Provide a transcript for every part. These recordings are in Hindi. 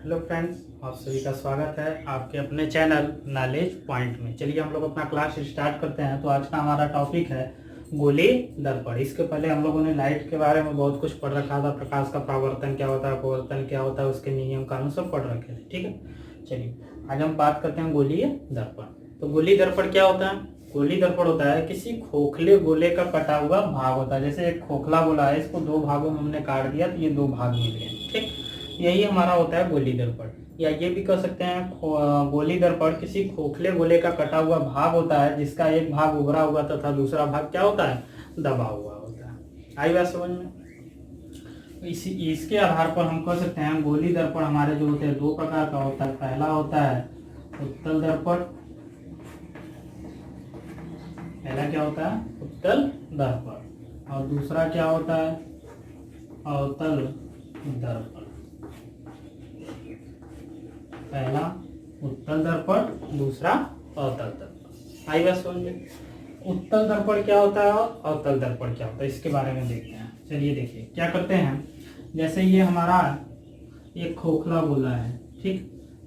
हेलो फ्रेंड्स, आप सभी का स्वागत है आपके अपने चैनल नॉलेज पॉइंट में। चलिए हम लोग अपना क्लास स्टार्ट करते हैं। तो आज का हमारा टॉपिक है गोली दर्पण। इसके पहले हम लोगों ने लाइट के बारे में बहुत कुछ पढ़ रखा था। प्रकाश का परावर्तन क्या होता है, अपवर्तन क्या होता है, उसके नियम कानून सब पढ़ रखे थे। ठीक है, चलिए आज हम बात करते हैं गोलीय दर्पण। तो गोली दर्पण क्या होता है? गोली दर्पण होता है किसी खोखले गोले का कटा हुआ भाग होता है। जैसे एक खोखला गोला है, इसको दो भागों में हमने काट दिया तो ये दो भाग मिल गए। ठीक, यही हमारा होता है गोली दर्पण। या ये भी कह सकते हैं गोली दर्पण किसी खोखले गोले का कटा हुआ भाग होता है जिसका एक भाग उभरा हुआ तथा दूसरा भाग क्या होता है, दबा हुआ होता है। आई बात समझ में? इसके आधार पर हम कह सकते हैं गोली दर्पण हमारे जो होते हैं दो प्रकार का होता है। पहला होता है उत्तल दर्पण। पहला क्या होता है? उत्तल दर्पण। और दूसरा क्या होता है? अवतल दर्पण। पहला उत्तल दर्पण, दूसरा अवतल दर्पण। आई बात समझ में? उत्तल दर्पण क्या होता है और अवतल दर्पण क्या होता है, इसके बारे में देखते हैं। चलिए देखिए क्या करते हैं। जैसे ये हमारा एक खोखला गोला है, ठीक,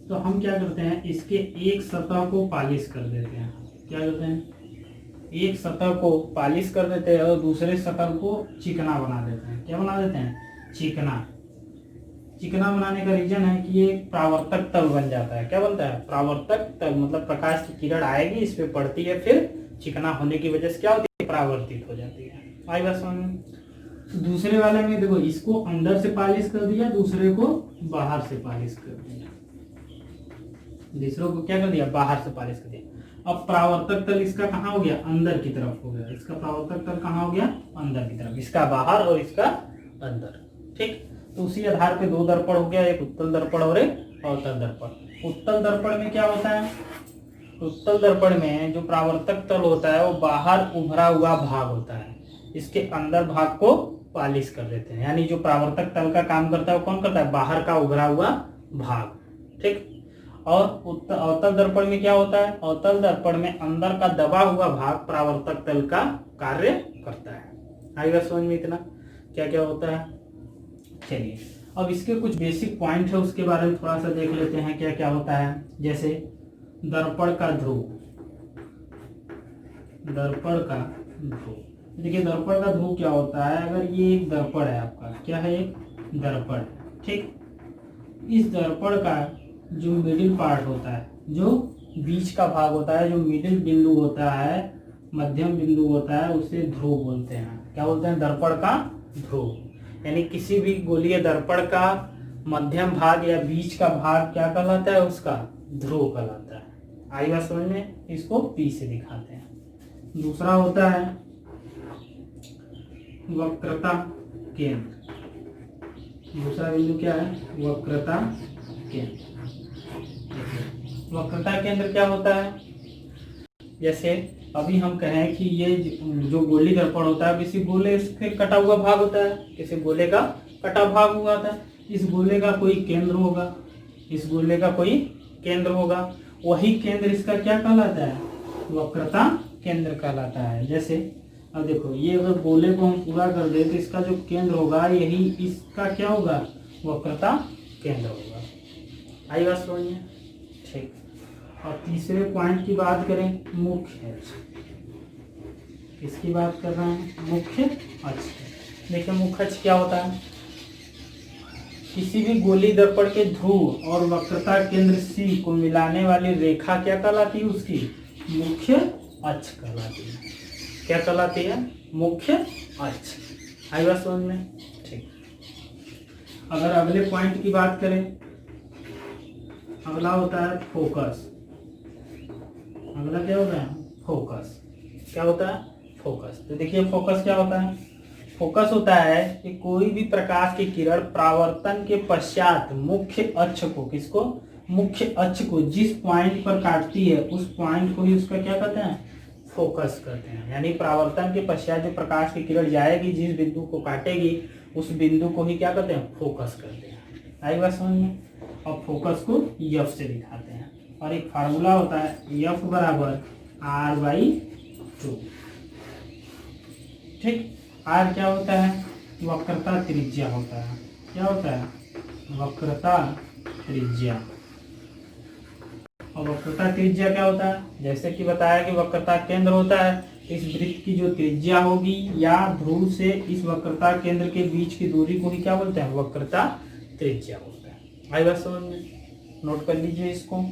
तो हम क्या करते हैं, इसके एक सतह को पालिश कर देते हैं। क्या करते हैं? एक सतह को पालिश कर देते हैं और दूसरे सतह को चिकना बना देते हैं। क्या बना देते हैं? चिकना। चिकना बनाने का रीजन है कि ये परावर्तक तल बन जाता है। क्या बनता है? परावर्तक तल। मतलब प्रकाश की किरण आएगी, इस पे पड़ती है, फिर चिकना होने की वजह से क्या होती है, परावर्तित हो जाती है। आई बात समझ में? दूसरे वाले में देखो, इसको अंदर से पालिश कर दिया, दूसरे को बाहर से पालिश कर दिया। दूसरे को क्या कर दिया? बाहर से पालिश कर दिया। अब परावर्तक तल इसका कहाँ हो गया? अंदर की तरफ हो गया। इसका परावर्तक तल कहाँ हो गया? अंदर की तरफ। इसका बाहर और इसका अंदर। ठीक, तो उसी आधार पे दो दर्पण हो गया, एक उत्तल दर्पण और एक अवतल दर्पण। उत्तल दर्पण में क्या होता है? उत्तल दर्पण में जो परावर्तक तल होता है वो बाहर उभरा हुआ भाग होता है। इसके अंदर भाग को पालिश कर देते हैं। यानी जो परावर्तक तल का काम करता है वो कौन करता है? बाहर का उभरा हुआ भाग। ठीक, और अवतल दर्पण में क्या होता है? अवतल दर्पण में अंदर का दबा हुआ भाग परावर्तक तल का कार्य करता है। आएगा समझ में? इतना क्या क्या होता है। चलिए अब इसके कुछ बेसिक पॉइंट है, उसके बारे में थोड़ा सा देख लेते हैं क्या क्या होता है। जैसे दर्पण का ध्रुव। दर्पण का ध्रुव, देखिए दर्पण का ध्रुव क्या होता है। अगर ये एक दर्पण है आपका, क्या है? एक दर्पण, ठीक, इस दर्पण का जो मिडिल पार्ट होता है, जो बीच का भाग होता है, जो मिडिल बिंदु होता है, मध्यम बिंदु होता है, उसे ध्रुव बोलते हैं। क्या बोलते हैं? दर्पण का ध्रुव। यानी किसी भी गोलीय दर्पण का मध्यम भाग या बीच का भाग क्या कहलाता है? उसका ध्रुव कहलाता है। आई बात समझ में? इसको पी से दिखाते हैं। दूसरा होता है वक्रता केंद्र। दूसरा बिंदु क्या है? वक्रता केंद्र। वक्रता केंद्र क्या होता है? जैसे अभी हम कहें कि ये जो गोली दर्पण होता है किसी गोले से कटा हुआ भाग होता है, किसी गोले का कटा भाग हुआ था। इस गोले का कोई केंद्र होगा, इस गोले का कोई केंद्र होगा, वही केंद्र इसका क्या कहलाता है? वक्रता केंद्र कहलाता है। जैसे अब देखो, ये अगर गोले को हम पूरा कर दे तो इसका जो केंद्र होगा यही इसका क्या होगा? वक्रता केंद्र होगा। आई बात समझ में? ठीक, और तीसरे पॉइंट की बात करें, मुख्य अक्ष। किसकी बात कर रहे हैं? मुख्य अक्ष। देखिए मुख्य अक्ष क्या होता है? किसी भी गोली दर्पण के ध्रुव और वक्रता केंद्र सी को मिलाने वाली रेखा क्या कहलाती है? उसकी मुख्य अक्ष कहलाती है। क्या कहलाती है? मुख्य अक्ष। आई बात समझ में? ठीक, अगर अगले पॉइंट की बात करें, अगला होता है फोकस। अगला क्या होता है? फोकस। क्या होता है? फोकस। तो देखिए फोकस क्या होता है? फोकस होता है कि कोई भी प्रकाश की किरण परावर्तन के पश्चात मुख्य अक्ष को, किसको? मुख्य अक्ष को जिस पॉइंट पर काटती है उस पॉइंट को ही उसका क्या कहते हैं? फोकस कहते हैं। यानी परावर्तन के पश्चात जो प्रकाश की किरण जाएगी, जिस बिंदु को काटेगी, उस बिंदु को ही क्या कहते हैं? फोकस कहते हैं। आई बात समझ में? और फोकस को एफ से दिखाते हैं। और एक फार्मूला होता है, एफ बराबर R/2। ठीक, आर क्या होता है? वक्रता त्रिज्या होता है। क्या होता है? वक्रता त्रिज्या। और वक्रता त्रिज्या क्या होता है, जैसे कि बताया कि वक्रता केंद्र होता है, इस वृत्त की जो त्रिज्या होगी या ध्रुव से इस वक्रता केंद्र के बीच की दूरी को ही क्या बोलते हैं, वक्रता त्रिज्या बोलते हैं। आई बात समझ में, नोट कर लीजिए इसको।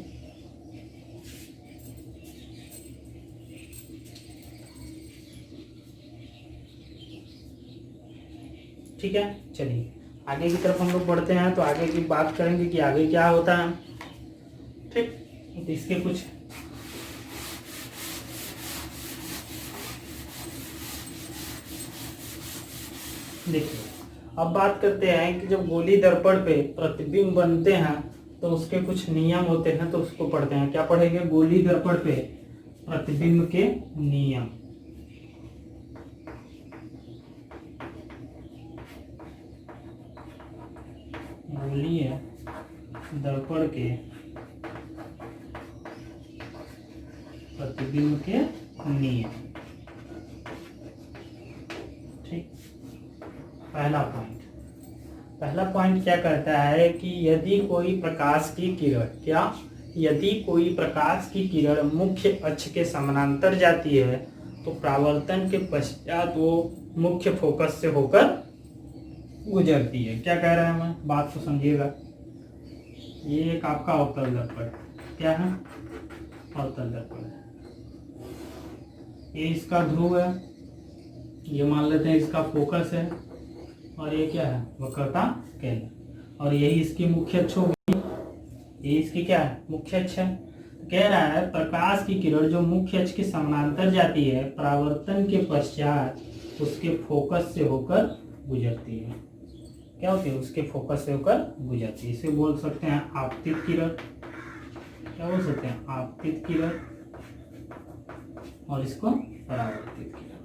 ठीक है, चलिए आगे की तरफ हम लोग बढ़ते हैं, तो आगे की बात करेंगे कि आगे क्या होता है। ठीक, तो इसके कुछ देखिए, अब बात करते हैं कि जब गोली दर्पण पे प्रतिबिंब बनते हैं तो उसके कुछ नियम होते हैं, तो उसको पढ़ते हैं। क्या पढ़ेंगे, गोली दर्पण पे प्रतिबिंब के नियम। गोलीय दर्पण के प्रतिबिंब के नियम। ठीक, पहला पॉइंट क्या कहता है कि यदि कोई प्रकाश की किरण, क्या, यदि कोई प्रकाश की किरण मुख्य अक्ष के समानांतर जाती है तो परावर्तन के पश्चात वो मुख्य फोकस से होकर गुजरती है। क्या कह रहा है, मैं बात को समझिएगा। ये एक आपका अवतल दर्पण, क्या है, अवतल दर्पण है। ये इसका ध्रुव है, ये मान लेते हैं इसका फोकस है, और ये क्या है, वक्रता केंद्र, और यही इसकी मुख्य अक्ष होगी। ये इसकी क्या है, मुख्य अक्ष है। कह रहा है प्रकाश की किरण जो मुख्य अक्ष के समानांतर जाती है परावर्तन के पश्चात उसके फोकस से होकर गुजरती है। क्या होती है, उसके फोकस से होकर गुजरती है। इसे बोल सकते हैं आपतित किरण। क्या बोल सकते हैं, आपतित किरण, और इसको परावर्तित किरण।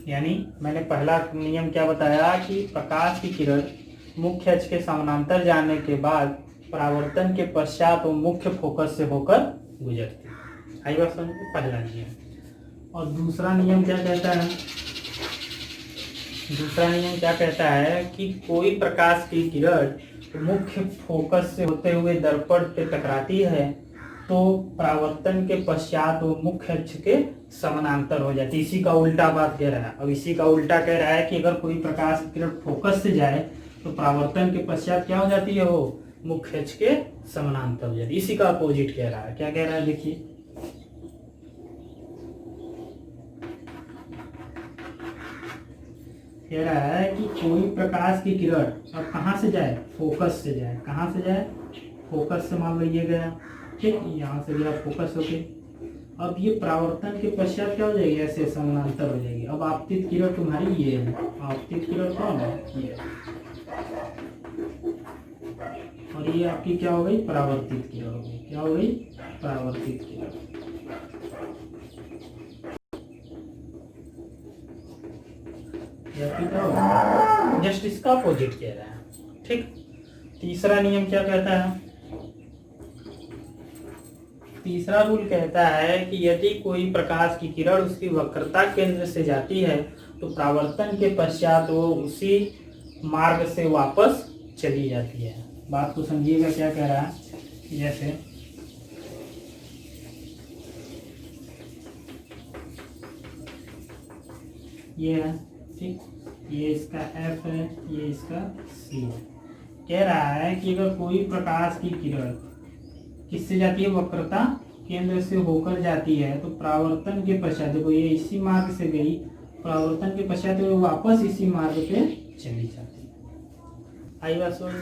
यानी मैंने पहला नियम क्या बताया कि प्रकाश की किरण मुख्य अक्ष के समानांतर जाने के बाद परावर्तन के पश्चात वो मुख्य फोकस से होकर गुजरती है। आई बात समझ में, पहला नियम। और दूसरा नियम क्या कहता है, दूसरा नियम क्या कहता है कि कोई प्रकाश की किरण मुख्य फोकस से होते हुए दर्पण पे टकराती है तो परावर्तन के पश्चात वो मुख्य अक्ष के समानांतर हो जाती है। इसी का उल्टा बात कह रहा है। अब इसी का उल्टा कह रहा है कि अगर कोई प्रकाश की किरण फोकस से जाए तो परावर्तन के पश्चात क्या हो जाती है, वो मुख्य अक्ष के समानांतर हो जाती है। इसी का अपोजिट कह रहा है। क्या कह रहा है, देखिए, कह रहा है कि कोई प्रकाश की किरण अब कहाँ से जाए, फोकस से जाए। कहाँ से जाए, फोकस से, मान लो ये गया, ठीक, यहाँ से गया फोकस होके। अब ये परावर्तन के पश्चात क्या हो जाएगी, ऐसे समानांतर हो जाएगी। अब आपतित किरण तुम्हारी ये है, आपतित किरण कौन है, ये, और ये आपकी क्या हो गई, परावर्तित किरण हो गई। क्या हो गई, परावर्तित किरण। जस्ट इसका अपोजिट कह रहा है। ठीक, तीसरा नियम क्या कहता है, तीसरा रूल कहता है कि यदि कोई प्रकाश की किरण उसकी वक्रता केंद्र से जाती है तो परावर्तन के पश्चात वो उसी मार्ग से वापस चली जाती है। बात को समझिएगा क्या कह रहा है, जैसे ये है, ठीक, ये इसका F है, ये इसका C है। कह रहा है कि अगर कोई प्रकाश की किरण किससे जाती है, वक्रता केंद्र से होकर जाती है तो परावर्तन के पश्चात, देखो ये इसी मार्ग से गई, परावर्तन के पश्चात वो वापस इसी मार्ग पे चली जाती है। आई बात समझ।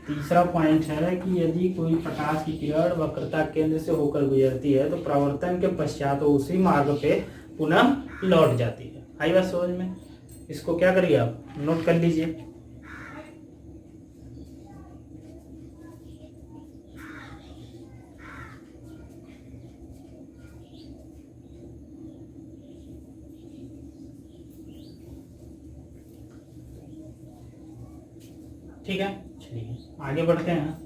तीसरा पॉइंट है कि यदि कोई प्रकाश की किरण वक्रता केंद्र से होकर गुजरती है तो परावर्तन के पश्चात वो उसी मार्ग पे पुनः लौट जाती है। आई बात समझ में। इसको क्या करिए, आप नोट कर लीजिए। ठीक है, चलिए आगे बढ़ते हैं।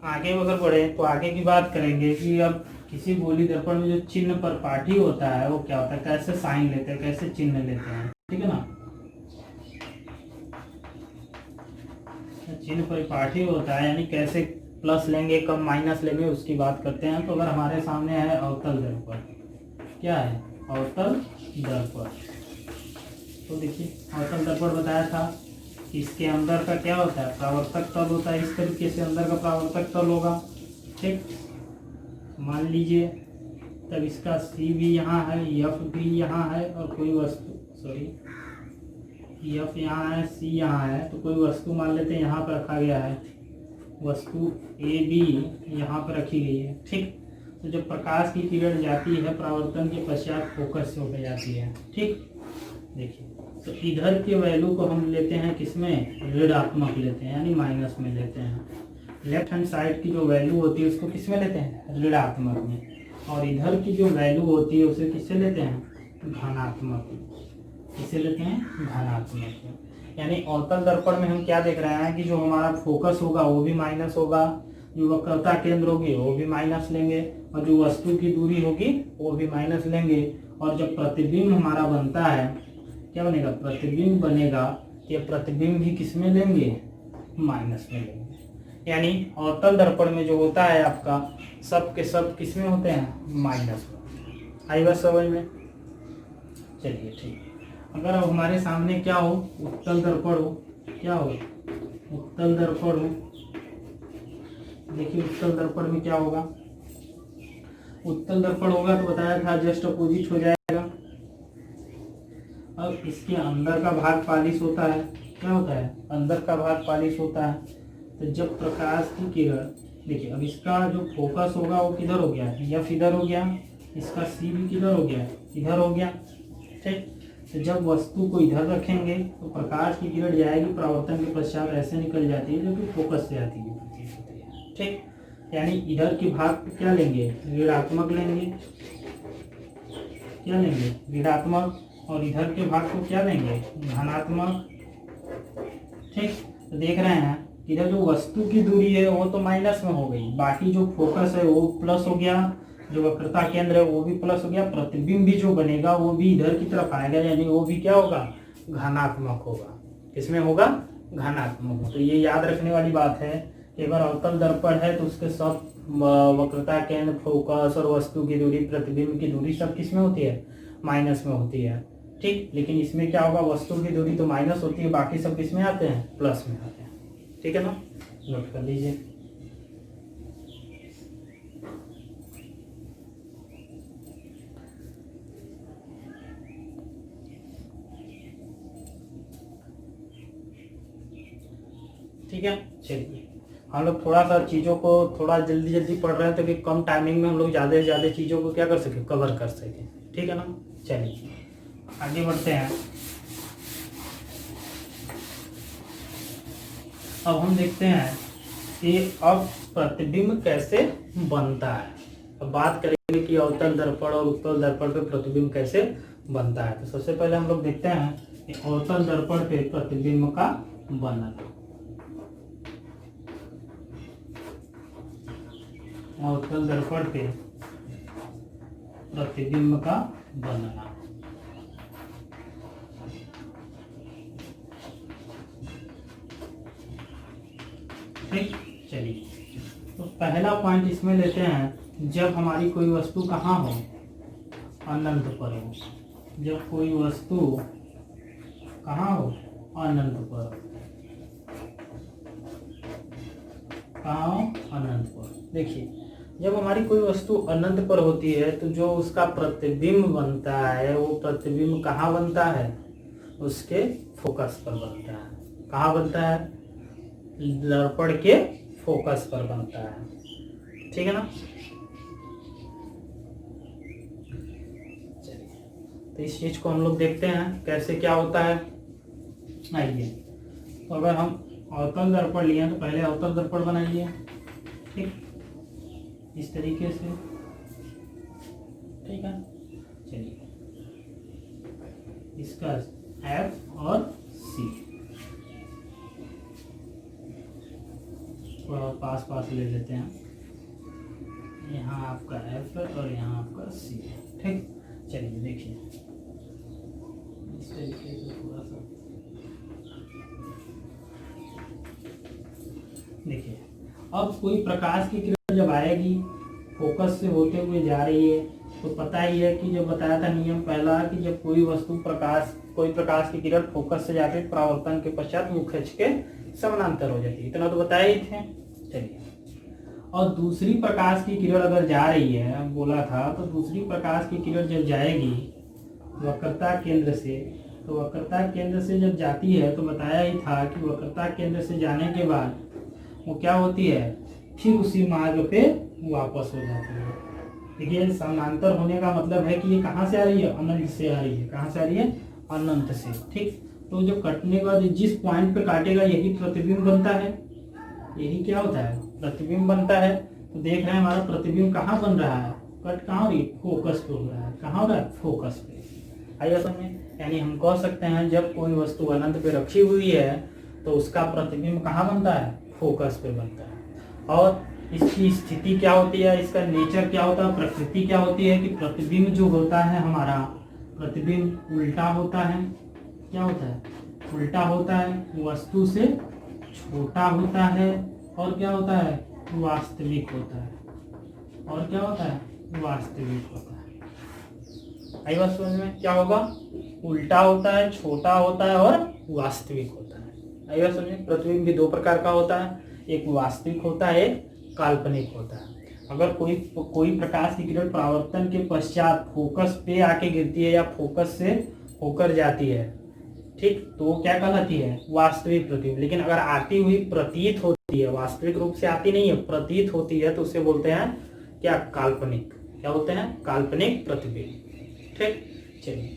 आगे अगर बढ़े तो आगे की बात करेंगे कि अब किसी गोली दर्पण में जो चिन्ह परिपाटी होता है वो क्या होता है, कैसे साइन लेते हैं, कैसे चिन्ह लेते हैं, ठीक है ना। चिन्ह परिपाटी होता है यानी कैसे प्लस लेंगे कब माइनस लेंगे उसकी बात करते हैं। तो अगर हमारे सामने है अवतल दर्पण, क्या है अवतल दर्पण, तो देखिए अवतल दर्पण बताया था कि इसके अंदर का क्या होता है, परावर्तक तल होता है। इस तरीके से अंदर का परावर्तक तल होगा, ठीक। मान लीजिए तब इसका सी भी यहाँ है, एफ भी यहाँ है और कोई वस्तु, सॉरी एफ यहाँ है, सी यहाँ है, तो कोई वस्तु मान लेते हैं यहाँ पर रखा गया है, वस्तु ए बी यहाँ पर रखी गई है, ठीक। तो जब प्रकाश की किरण जाती है परावर्तन के पश्चात फोकस से होकर जाती है, ठीक। देखिए तो इधर के वैल्यू को हम लेते हैं किसमें, ऋणात्मक लेते हैं यानी माइनस में लेते हैं। लेफ्ट हैंड साइड की जो वैल्यू होती है उसको किसमें लेते हैं, ऋणात्मक में, और इधर की जो वैल्यू होती है उसे किससे लेते हैं, धनात्मक में। किसे लेते हैं, धनात्मक में। यानी अवतल दर्पण में हम क्या देख रहे हैं कि जो हमारा फोकस होगा वो भी माइनस होगा, जो वक्रता केंद्र होगी वो भी माइनस लेंगे, और जो वस्तु की दूरी होगी वो भी माइनस लेंगे। और जब प्रतिबिंब हमारा बनता है, क्या बनेगा, प्रतिबिंब बनेगा, ये प्रतिबिंब भी किसमें लेंगे, माइनस में लेंगे। यानी अवतल दर्पण में जो होता है आपका सब के सब किसमें होते हैं, माइनस में। आई बात समझ में, चलिए ठीक। अगर अब हमारे सामने क्या हो, उत्तल दर्पण हो, क्या हो, उत्तल दर्पण हो, देखिए उत्तल दर्पण में क्या होगा, उत्तल दर्पण होगा तो बताया था जस्ट अपोजिट हो जाएगा। अब इसके अंदर का भाग पालिश होता है, क्या होता है, अंदर का भाग पालिश होता है। तो जब प्रकाश की किरण, देखिए अब इसका जो फोकस होगा वो किधर हो गया, एफ इधर हो गया, इसका सी भी किधर हो गया, इधर हो गया, ठीक। तो जब वस्तु को इधर रखेंगे तो प्रकाश की किरण जाएगी परावर्तन के पश्चात ऐसे निकल जाती है जो कि फोकस से आती है, ठीक। यानी इधर के भाग को क्या लेंगे, ऋणात्मक लेंगे, क्या लेंगे, ऋणात्मक, और इधर के भाग को क्या लेंगे, धनात्मक, ठीक। तो देख रहे हैं इधर जो वस्तु की दूरी है वो तो माइनस में हो गई, बाकी जो फोकस है वो प्लस हो गया, जो वक्रता केंद्र है वो भी प्लस हो गया, प्रतिबिंब भी जो बनेगा वो भी इधर की तरफ आएगा, यानी वो भी क्या होगा, धनात्मक होगा। किसमें होगा, धनात्मक। तो ये याद रखने वाली बात है कि अगर अवतल दर्पण है तो उसके सब वक्रता केंद्र, फोकस और वस्तु की दूरी, प्रतिबिंब की दूरी सब किसमें होती है, माइनस में होती है, ठीक। लेकिन इसमें क्या होगा, वस्तु की दूरी तो माइनस होती है, बाकी सब किसमें आते हैं, प्लस में आते हैं, ठीक है ना, नोट कर लीजिए। ठीक है, चलिए हम लोग थोड़ा सा चीज़ों को थोड़ा जल्दी जल्दी पढ़ रहे हैं ताकि कम टाइमिंग में हम लोग ज़्यादा से ज़्यादा चीज़ों को क्या कर सके, कवर कर सके, ठीक है ना। चलिए आगे बढ़ते हैं। अब हम देखते हैं कि अब प्रतिबिंब कैसे बनता है। अब बात करेंगे कि अवतल दर्पण और उत्तल दर्पण पे प्रतिबिंब कैसे बनता है। तो सबसे पहले हम लोग देखते हैं कि अवतल दर्पण पे प्रतिबिंब का बनना, अवतल दर्पण पे प्रतिबिंब का बनना। ठीक, चलिए तो पहला पॉइंट इसमें लेते हैं, जब हमारी कोई वस्तु कहाँ हो, अनंत पर हो। जब कोई वस्तु कहाँ हो, अनंत पर, कहाँ हो, अनंत पर। देखिए जब हमारी कोई वस्तु अनंत पर होती है तो जो उसका प्रतिबिंब बनता है वो प्रतिबिंब कहाँ बनता है, उसके फोकस पर बनता है। कहाँ बनता है, दर्पण के फोकस पर बनता है, ठीक है ना। चलिए तो इस चीज को हम लोग देखते हैं कैसे क्या होता है। आइए तो अगर हम अवतल दर्पण लिए तो पहले अवतल दर्पण बनाइए, ठीक, इस तरीके से, ठीक है। चलिए इसका F और C पास पास पास ले लेते हैं। यहाँ आपका F और यहाँ आपका C, ठीक। चलिए देखिए इस तरीके से थोड़ा सा देखिए। अब कोई प्रकाश की किरण जब आएगी, फोकस से होते हुए जा रही है, तो पता ही है कि जो बताया था नियम पहला कि जब कोई प्रकाश की किरण फोकस से जाके परावर्तन के पश्चात मुख्य अक्ष के समानांतर हो जाती है। इतना तो बताया ही थे। चलिए, और दूसरी प्रकाश की किरण अगर जा रही है, बोला था, तो दूसरी प्रकाश की किरण जब जाएगी वक्रता केंद्र से, तो वक्रता केंद्र से जब जाती है तो बताया ही था कि वक्रता केंद्र से जाने के बाद वो क्या होती है, फिर उसी मार्ग पे वापस हो जाती है। देखिए, समानांतर होने का मतलब है कि ये कहाँ से आ रही है, अनंत से आ रही है। कहाँ से आ रही है, अनंत से, ठीक। तो जो कटने के बाद जिस पॉइंट पे काटेगा यही प्रतिबिंब बनता है, यही क्या होता है, प्रतिबिंब बनता है। तो देख रहे हैं हमारा प्रतिबिंब कहाँ बन रहा है, कट कहाँ हो रही है, फोकस पे हो रहा है। कहाँ हो रहा है, फोकस पे। आइए समझे, यानी हम कह सकते हैं जब कोई वस्तु अनंत पे रखी हुई है तो उसका प्रतिबिंब कहाँ बनता है, फोकस पे बनता है। और इसकी स्थिति क्या होती है, इसका नेचर क्या होता है, प्रकृति क्या होती है कि प्रतिबिंब जो होता है हमारा, प्रतिबिंब उल्टा होता है। क्या होता है, उल्टा होता है, वस्तु से छोटा होता है, और क्या होता है, वास्तविक होता है। और क्या होता है, वास्तविक होता है। आई बात समझ में, क्या होगा, उल्टा होता है, छोटा होता है और वास्तविक होता है। आई बात समझ में। प्रतिबिंब भी दो प्रकार का होता है, एक वास्तविक होता है, एक काल्पनिक होता है। अगर कोई प्रकाश की किरण परावर्तन के पश्चात फोकस पे आके गिरती है या फोकस से होकर जाती है, ठीक, तो वो क्या कहलाती है, वास्तविक प्रतिबिंब। लेकिन अगर आती हुई प्रतीत होती है, वास्तविक रूप से आती नहीं है, प्रतीत होती है, तो उसे बोलते हैं क्या, काल्पनिक। क्या बोलते हैं, काल्पनिक प्रतिबिंब, ठीक। चलिए,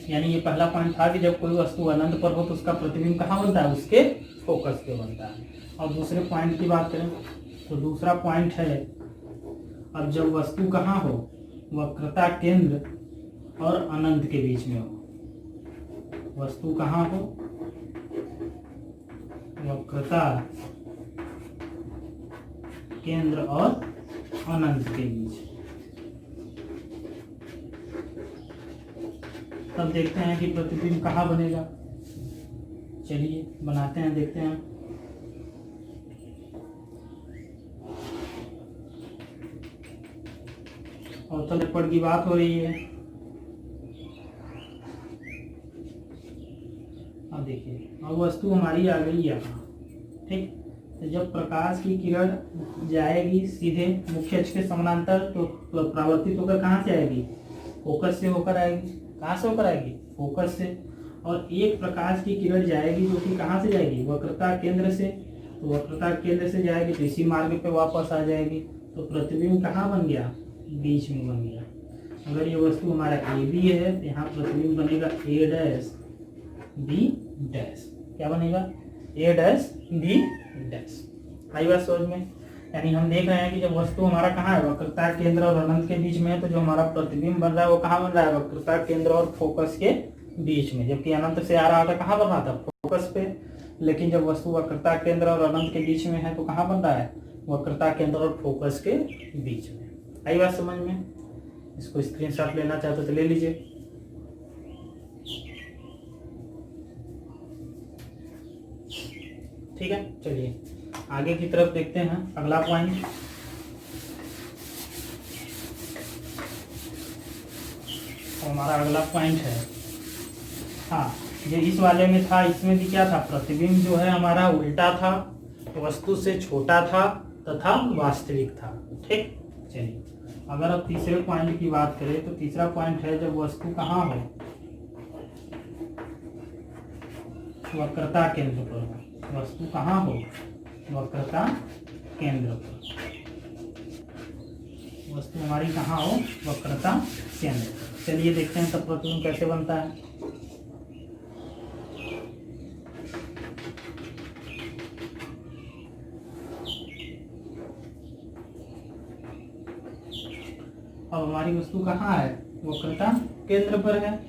यानी ये पहला पॉइंट था कि जब कोई वस्तु अनंत पर हो तो उसका प्रतिबिंब कहाँ बनता है, उसके फोकस पे बनता है। और दूसरे पॉइंट की बात करें तो दूसरा पॉइंट है, अब जब वस्तु कहाँ हो, वक्रता केंद्र और अनंत के बीच में हो। वस्तु कहाँ हो, वक्रता केंद्र और अनंत के बीच। तब देखते हैं कि प्रतिबिंब कहाँ बनेगा। चलिए बनाते हैं, देखते हैं। अवतल दर्पण की बात हो रही है। अब देखिए, अब वस्तु हमारी आ गई यहाँ, ठीक। तो जब प्रकाश की किरण जाएगी सीधे मुख्य अक्ष के समानांतर, तो परावर्तित होकर कहाँ से आएगी, फोकस से होकर आएगी। कहाँ से होकर आएगी, फोकस से। और एक प्रकाश की किरण जाएगी जो कि कहाँ से जाएगी, वक्रता केंद्र से। तो वक्रता केंद्र से जाएगी तो इसी मार्ग पे वापस आ जाएगी। तो प्रतिबिंब कहाँ बन गया, बीच में बन गया। अगर ये वस्तु हमारा ए बी है तो यहाँ प्रतिबिंब बनेगा ए डैश बी डैश। क्या बनेगा, ए डैश बी डैश। आई बात समझ में। यानी हम देख रहे हैं कि जब वस्तु हमारा कहाँ है, वक्रता केंद्र और अनंत के बीच में है, तो जो हमारा प्रतिबिंब बन रहा है वो कहाँ बन रहा है, वक्रता केंद्र और फोकस के बीच में। जबकि अनंत से आ रहा था, कहाँ बन रहा था, फोकस पे। लेकिन जब वस्तु वक्रता केंद्र और अनंत के बीच में है तो कहाँ बन रहा है, वक्रता केंद्र और फोकस के बीच में। आई बात समझ में। इसको स्क्रीनशॉट लेना चाहते तो ले लीजिए। ठीक है, चलिए आगे की तरफ देखते हैं। अगला पॉइंट, हमारा अगला पॉइंट है, हाँ, जो इस वाले में था, इसमें भी क्या था, प्रतिबिंब जो है हमारा उल्टा था, वस्तु से छोटा था तथा वास्तविक था। ठीक, चलिए अगर अब तीसरे पॉइंट की बात करें तो तीसरा पॉइंट है जब वस्तु कहाँ हो, वक्रता केंद्र पर। वस्तु कहाँ हो, वक्रता केंद्र पर। वस्तु हमारी कहाँ हो, वक्रता केंद्र पर। चलिए देखते हैं तब प्रतिबिंब कैसे बनता है। अब हमारी वस्तु कहाँ है, वक्रता केंद्र पर है।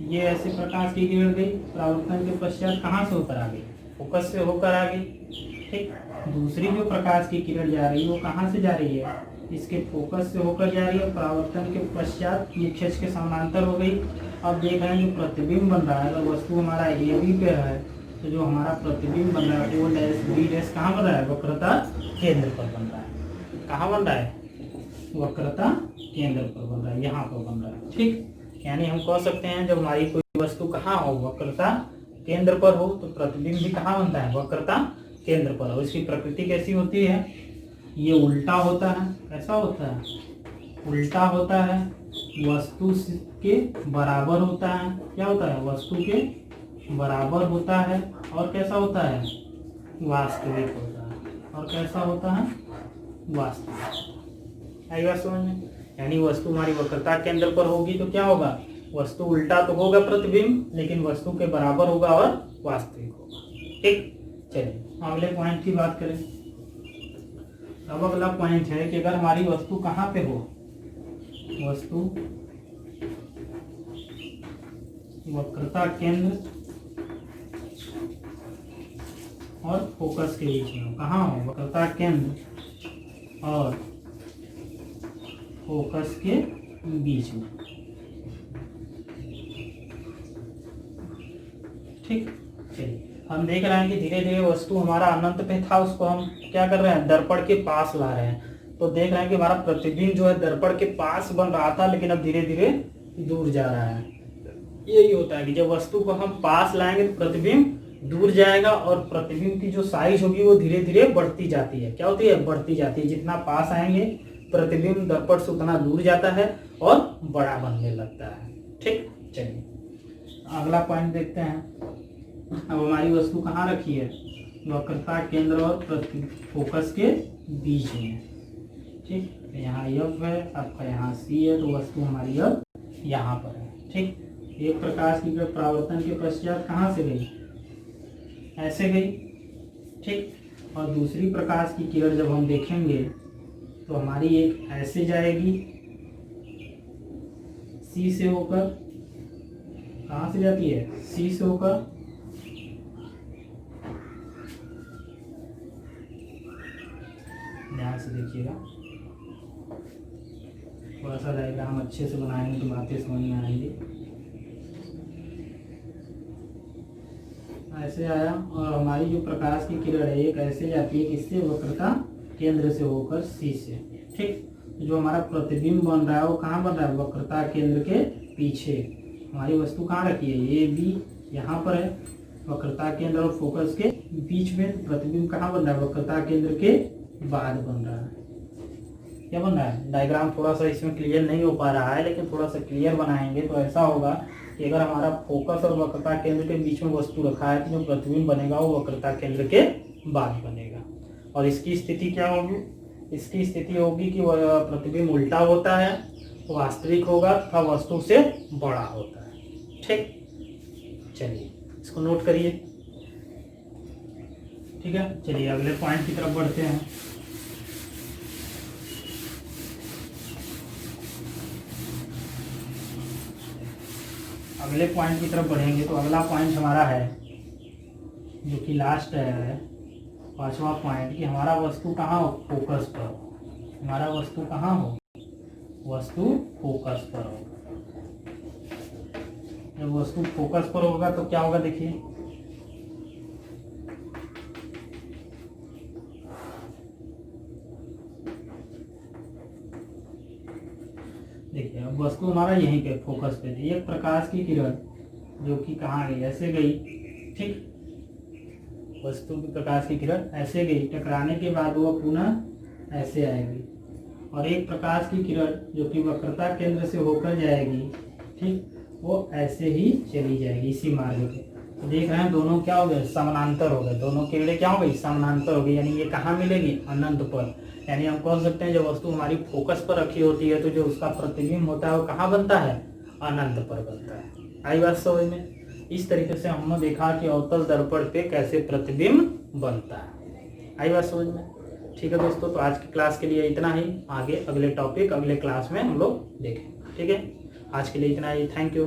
ये ऐसे प्रकाश की किरण गई, परावर्तन के पश्चात कहाँ से होकर आ गई, फोकस से होकर आगे। ठीक, दूसरी जो प्रकाश की किरण जा रही है वो कहाँ से जा रही है, इसके फोकस से होकर जा रही है, परावर्तन के पश्चात मुख्य अक्ष के समानांतर हो गई। अब देख रहे हैं जो प्रतिबिंब बन रहा है, अगर वस्तु हमारा ए बी पे है तो जो हमारा प्रतिबिंब बन रहा है ओ डैश बी डैश कहाँ बन रहा है, वक्रता केंद्र पर बन रहा है। कहाँ बन रहा है, वक्रता केंद्र पर बन रहा है, यहाँ पर बन रहा है। ठीक, यानी हम कह सकते हैं जब हमारी कोई वस्तु कहाँ हो, वक्रता केंद्र पर हो, तो प्रतिबिंब भी कहाँ बनता है, वक्रता केंद्र पर हो। इसकी प्रकृति कैसी होती है, ये उल्टा होता है। कैसा होता है, उल्टा होता है, वस्तु के बराबर होता है। क्या होता है, वस्तु के बराबर होता है, और कैसा होता है, वास्तविक होता है। और कैसा होता है, वास्तविक। आई बात समझ में, यानी वस्तु हमारी वक्रता केंद्र पर होगी तो क्या होगा, वस्तु उल्टा तो होगा प्रतिबिंब, लेकिन वस्तु के बराबर होगा और वास्तविक होगा। ठीक, चलिए अगले पॉइंट की बात करें। अब अगला पॉइंट है कि अगर हमारी वस्तु कहाँ पे हो, वस्तु वक्रता केंद्र और फोकस के बीच में हो। कहाँ हो, वक्रता केंद्र और फोकस के बीच में। ठीक, चलिए हम देख रहे हैं कि धीरे धीरे वस्तु हमारा अनंत पे था, उसको हम क्या कर रहे हैं, दर्पण के पास ला रहे हैं। तो देख रहे हैं कि हमारा प्रतिबिंब जो है दर्पण के पास बन रहा था, लेकिन अब धीरे धीरे दूर जा रहा है। यही होता है कि जब वस्तु को हम पास लाएंगे तो प्रतिबिंब दूर जाएगा, और प्रतिबिंब की जो साइज होगी वो धीरे धीरे बढ़ती जाती है। क्या होती है, बढ़ती जाती है। जितना पास आएंगे प्रतिबिंब दर्पण से उतना दूर जाता है और बड़ा बनने लगता है। ठीक, चलिए अगला पॉइंट देखते हैं। अब हमारी वस्तु कहाँ रखी है, वक्रता केंद्र और फोकस के बीच में। ठीक, तो यहाँ एफ है, आपका यहाँ सी है, तो वस्तु हमारी अब यहाँ पर है। ठीक, एक प्रकाश की किरण परावर्तन के पश्चात कहाँ से गई, ऐसे गई। ठीक, और दूसरी प्रकाश की किरण जब हम देखेंगे तो हमारी एक ऐसे जाएगी, सी से होकर, कहाँ से जाती है, सी से होकर ध्यान से देखिएगा, थोड़ा सा डायग्राम अच्छे से बनाएंगे तो बातें समझ में आएंगी। ऐसे आया, और हमारी जो प्रकाश की किरण है एक ऐसे जाती है, किससे, वक्रता केंद्र से होकर सी से। ठीक, जो हमारा प्रतिबिंब बन रहा है वो कहाँ बन रहा है, वक्रता केंद्र के पीछे। हमारी वस्तु कहाँ रखी है, ए बी यहाँ पर है, वक्रता केंद्र और फोकस के बीच में। प्रतिबिंब कहाँ बन रहा है, वक्रता केंद्र के बाद बन रहा है। क्या बन रहा है, डायग्राम थोड़ा सा इसमें क्लियर नहीं हो पा रहा है, लेकिन थोड़ा सा क्लियर बनाएंगे तो ऐसा होगा कि अगर हमारा फोकस और वक्रता केंद्र के बीच में वस्तु रखा है तो जो प्रतिबिंब बनेगा वो वक्रता केंद्र के बाद बनेगा। और इसकी स्थिति क्या होगी, इसकी स्थिति होगी कि वह प्रतिबिंब उल्टा होता है, वास्तविक होगा तथा वस्तु से बड़ा होता है। ठीक, चलिए इसको नोट करिए। ठीक है, चलिए अगले पॉइंट की तरफ बढ़ते हैं। अगले पॉइंट की तरफ बढ़ेंगे तो अगला पॉइंट हमारा है जो कि लास्ट है, पांचवा पॉइंट, कि हमारा वस्तु कहाँ हो, फोकस पर हो। हमारा वस्तु कहाँ हो, वस्तु फोकस पर हो। जब वस्तु फोकस पर होगा तो क्या होगा, देखिए देखिए अब वस्तु हमारा यहीं पे फोकस पे थी। एक प्रकाश की किरण जो कि कहाँ गई, ऐसे गई। ठीक, वस्तु की प्रकाश की किरण ऐसे गई, टकराने के बाद वो पुनः ऐसे आएगी। और एक प्रकाश की किरण जो कि वक्रता केंद्र से होकर जाएगी, ठीक, वो ऐसे ही चली जाएगी इसी मार्ग पे। तो देख रहे हैं दोनों क्या हो गए, समानांतर हो गए। दोनों किरणें क्या हो गई, समानांतर हो गई। यानी ये कहाँ मिलेगी, अनंत पर। यानी हम कह सकते हैं जब वस्तु हमारी फोकस पर रखी होती है तो जो उसका प्रतिबिंब होता है वो कहाँ बनता है, अनंत पर बनता है। आई बात समझ में। इस तरीके से हमने देखा कि अवतल दर्पण पे कैसे प्रतिबिंब बनता है। आई बात समझ में। ठीक है दोस्तों, तो आज की क्लास के लिए इतना ही। आगे अगले टॉपिक अगले क्लास में हम लोग देखेंगे। ठीक है, आज के लिए इतना ही। Thank you.